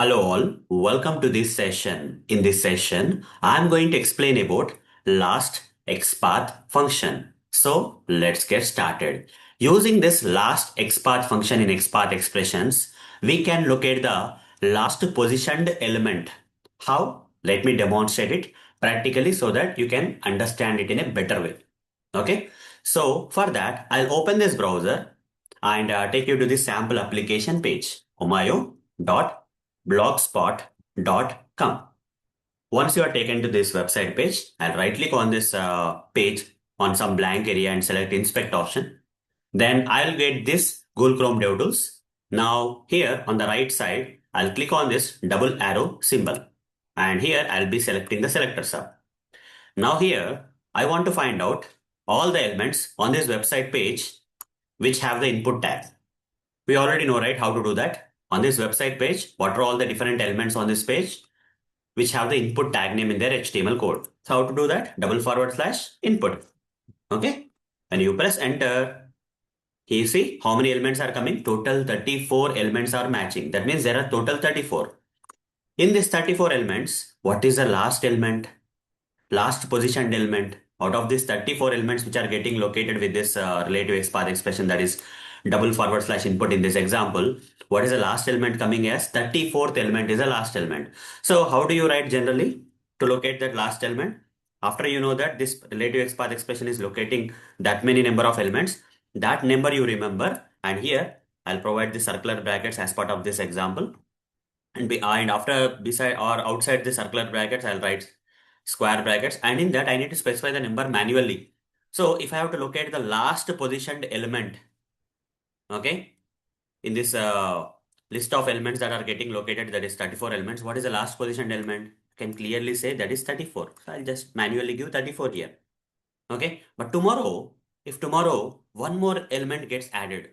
Hello all, welcome to this session. In this session, I'm going to explain about last XPath function. So let's get started. Using this last XPath function in XPath expressions, we can locate the last positioned element. How? Let me demonstrate it practically so that you can understand it in a better way. Okay. So for that, I'll open this browser and take you to the sample application page, omayo.blogspot.com. Once you are taken to this website page, I'll right click on this page on some blank area and select inspect option. Then I'll get this Google Chrome DevTools. Now here on the right side, I'll click on this double arrow symbol. And here I'll be selecting the selector sub. Now here, I want to find out all the elements on this website page which have the input tag. We already know, right, how to do that. On this website page, what are all the different elements on this page which have the input tag name in their HTML code. So how to do that? /input. Okay. When you press enter, you see how many elements are coming? Total 34 elements are matching. That means there are total 34. In this 34 elements, what is the last element? Last positioned element out of these 34 elements which are getting located with this relative XPath expression, that is /input in this example. What is the last element coming as? 34th element is the last element. So how do you write generally to locate that last element? After you know that this relative XPath expression is locating that many number of elements, that number you remember, and here I'll provide the circular brackets as part of this example. And after beside or outside the circular brackets, I'll write square brackets, and in that I need to specify the number manually. So if I have to locate the last positioned element, okay, in this list of elements that are getting located, that is 34 elements, what is the last positioned element? I can clearly say that is 34. So I'll just manually give 34 here. Okay, but tomorrow, if tomorrow one more element gets added,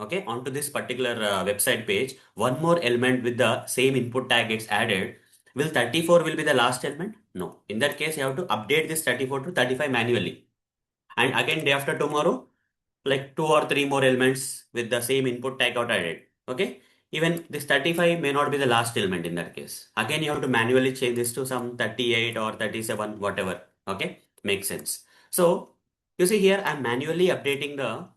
okay, onto this particular website page, one more element with the same input tag gets added, will 34 will be the last element? No. In that case, you have to update this 34 to 35 manually. And again, day after tomorrow, like 2 or 3 more elements with the same input tag got added. Okay. Even this 35 may not be the last element in that case. Again, you have to manually change this to some 38 or 37, whatever. Okay. Makes sense. So you see here, I'm manually updating the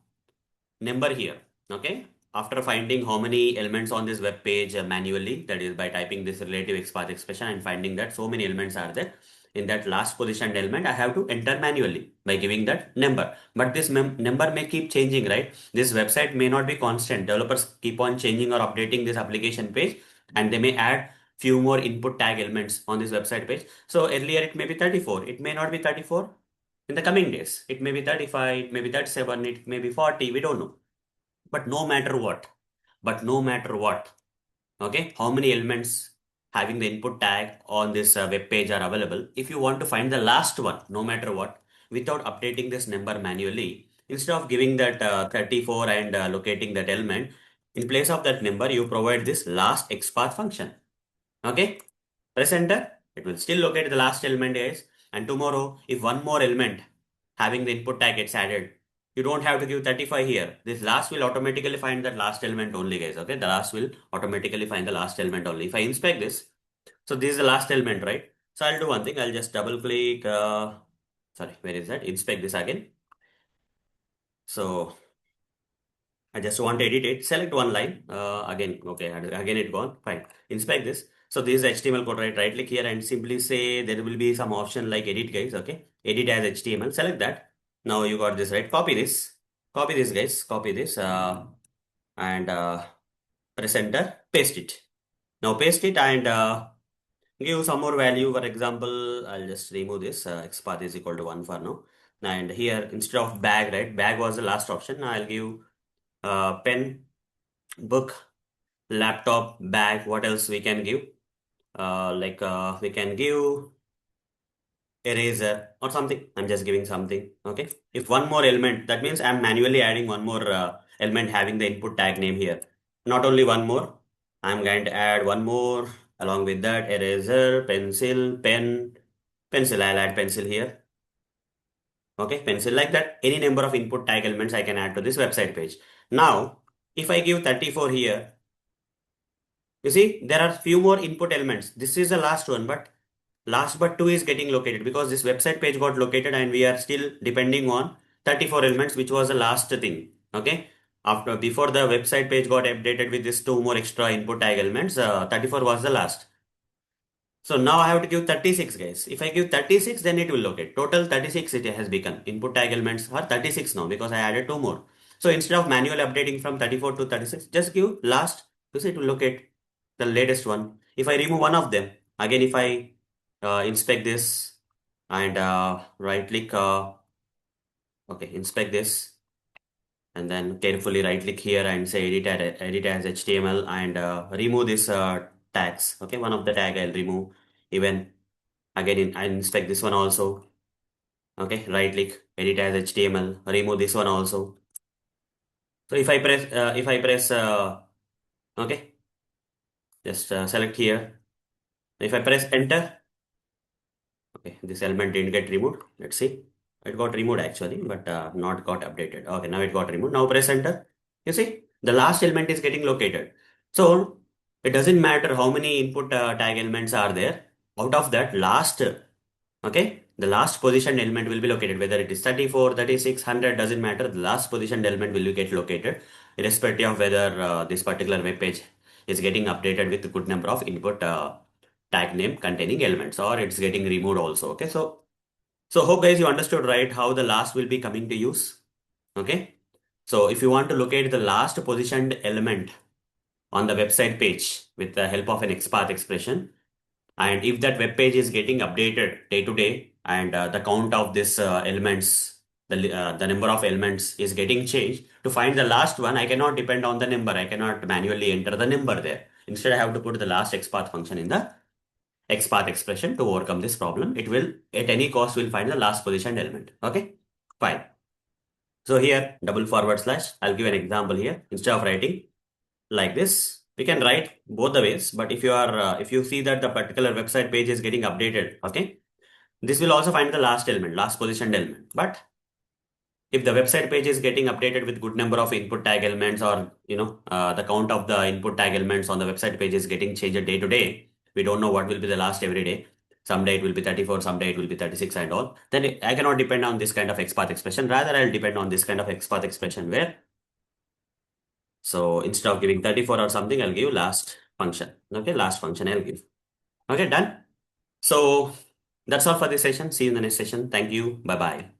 number here. Okay. After finding how many elements on this web page manually, that is by typing this relative XPath expression and finding that so many elements are there. In that last positioned element, I have to enter manually by giving that number. But this number may keep changing, right? This website may not be constant. Developers keep on changing or updating this application page, and they may add few more input tag elements on this website page. So earlier it may be 34. It may not be 34 in the coming days. It may be 35, it may be 37, it may be 40. We don't know. But no matter what, okay, how many elements having the input tag on this web page are available? If you want to find the last one, no matter what, without updating this number manually, instead of giving that 34 and locating that element, in place of that number, you provide this last XPath function. Okay, press enter. It will still locate the last element is, and tomorrow, if one more element having the input tag gets added, you don't have to give 35 here. This last will automatically find that last element only, guys. Okay, the last will automatically find the last element only. If I inspect this, so this is the last element, right? So I'll do one thing. I'll just double click. Sorry, where is that? Inspect this again. So I just want to edit it. Select one line. Again, okay, again it gone. Fine. Inspect this. So this is HTML code, right? Right click here and simply say there will be some option like edit, guys. Okay, edit as HTML. Select that. Now you got this, right? Copy this. Copy this, guys. Copy this. And press enter. Paste it. Now paste it and give some more value. For example, I'll just remove this. XPath is equal to 1 for now. And here instead of bag, right? Bag was the last option. Now I'll give pen, book, laptop, bag. What else we can give? We can give eraser or something. I'm just giving something. Okay. If one more element, that means I'm manually adding one more element having the input tag name here. Not only one more, I'm going to add one more along with that eraser, pencil, pen, pencil. I'll add pencil here. Okay, pencil like that. Any number of input tag elements I can add to this website page. Now, if I give 34 here, You see, there are few more input elements. This is the last one, but last but two is getting located because this website page got located and we are still depending on 34 elements, which was the last thing. Okay. Before the website page got updated with this two more extra input tag elements, 34 was the last. So now I have to give 36, guys. If I give 36, then it will locate. Total 36 it has become. Input tag elements are 36 now because I added two more. So instead of manually updating from 34 to 36, just give last to say it will locate the latest one. If I remove one of them, again if I inspect this and right click, okay, inspect this and then carefully right click here and say edit as HTML and remove this tags. Okay, one of the tag I'll remove. Even again I inspect this one also. Okay, right click, edit as HTML, remove this one also. So if I press okay, just select here. If I press enter, okay, this element didn't get removed. Let's see. It got removed actually, but not got updated. Okay, now it got removed. Now press enter. You see, the last element is getting located. So it doesn't matter how many input tag elements are there. Out of that last, okay, the last positioned element will be located. Whether it is 34, 36, 100, doesn't matter. The last positioned element will get located, irrespective of whether this particular web page is getting updated with a good number of input tag name containing elements, or it's getting removed also. Okay, so hope guys you understood right how the last will be coming to use. Okay, so if you want to locate the last positioned element on the website page with the help of an XPath expression, and if that web page is getting updated day to day and the count of this elements, the number of elements is getting changed, to find the last one I cannot depend on the number. I cannot manually enter the number there. Instead I have to put the last XPath function in the XPath expression to overcome this problem. It will at any cost will find the last positioned element. Okay, fine. So here double forward slash, I'll give an example here. Instead of writing like this, we can write both the ways. But if you see that the particular website page is getting updated, okay, this will also find the last element, last positioned element. But if the website page is getting updated with good number of input tag elements, or the count of the input tag elements on the website page is getting changed day to day, we don't know what will be the last every day. Someday it will be 34, someday it will be 36 and all. Then I cannot depend on this kind of XPath expression. Rather, I'll depend on this kind of XPath expression where, so instead of giving 34 or something, I'll give last function. Okay, last function I'll give. Okay, done. So that's all for this session. See you in the next session. Thank you. Bye bye.